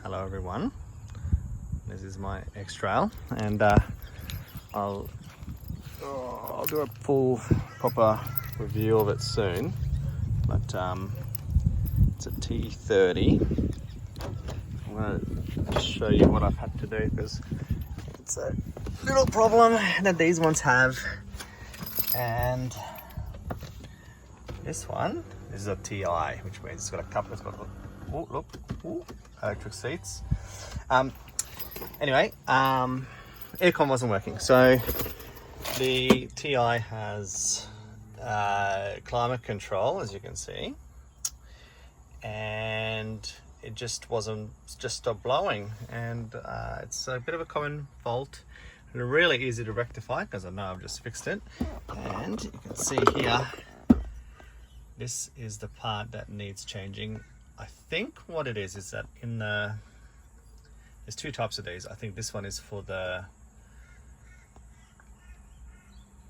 Hello everyone, this is my X-Trail, and I'll do a full proper review of it soon, but it's a T30. I'm going to show you what I've had to do because it's a little problem that these ones have. And this one is a TI, which means it's got a couple, it's got electric seats. Anyway, aircon wasn't working, so the TI has climate control, as you can see, and it just stopped blowing, and it's a bit of a common fault and really easy to rectify because I know I've just fixed it. And you can see here, this is the part that needs changing. I think what it is that there's two types of these. I think this one is for the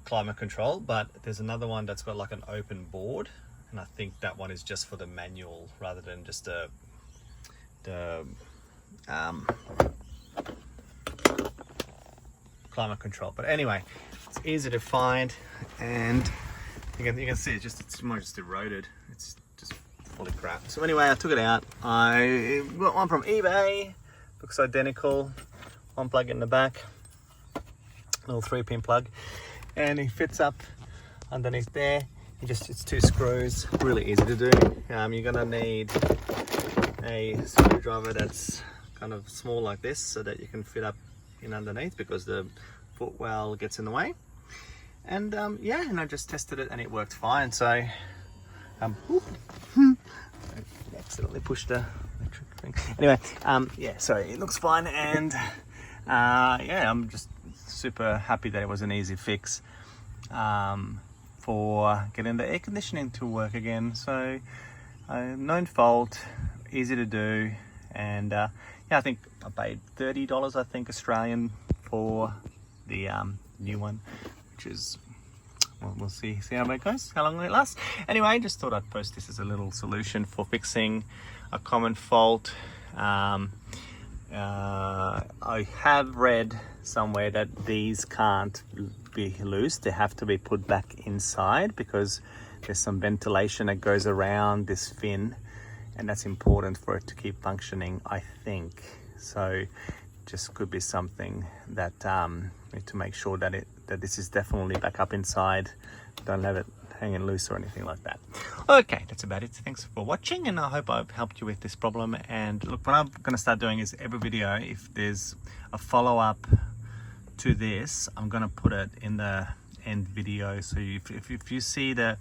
climate control, but there's another one that's got like an open board, and I think that one is just for the manual rather than just the climate control. But anyway, it's easy to find, and you can see it's more just eroded. It's just fully crap. So anyway, I took it out. I got one from eBay, looks identical, one plug in the back, little 3-pin plug, and it fits up underneath there. It's 2 screws, really easy to do. You're gonna need a screwdriver that's kind of small like this so that you can fit up in underneath because the footwell gets in the way. And yeah, and I just tested it and it worked fine. So I accidentally pushed the electric thing. Anyway, yeah, so it looks fine, and yeah, I'm just super happy that it was an easy fix for getting the air conditioning to work again. So known fault, easy to do, and yeah, I think I paid $30, I think, Australian for the new one, which is, well, we'll see how it goes, how long it lasts. Anyway, just thought I'd post this as a little solution for fixing a common fault. I have read somewhere that these can't be loose, they have to be put back inside because there's some ventilation that goes around this fin, and that's important for it to keep functioning, I think. So just could be something that need to make sure that this is definitely back up inside. Don't let it hanging loose or anything like that. Okay, that's about it. Thanks for watching, and I hope I've helped you with this problem. And look, what I'm going to start doing is every video, if there's a follow-up to this, I'm going to put it in the end video. So if you see the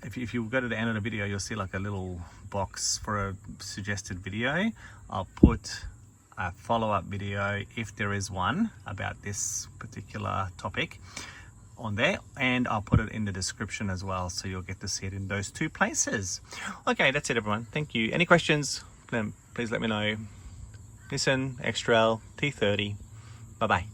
if you go to the end of the video, you'll see like a little box for a suggested video. I'll put a follow-up video, if there is one, about this particular topic on there, and I'll put it in the description as well, so you'll get to see it in those 2 places. Okay, that's it everyone. Thank you. Any questions, then please let me know. Nissan X-Trail T30. Bye-bye.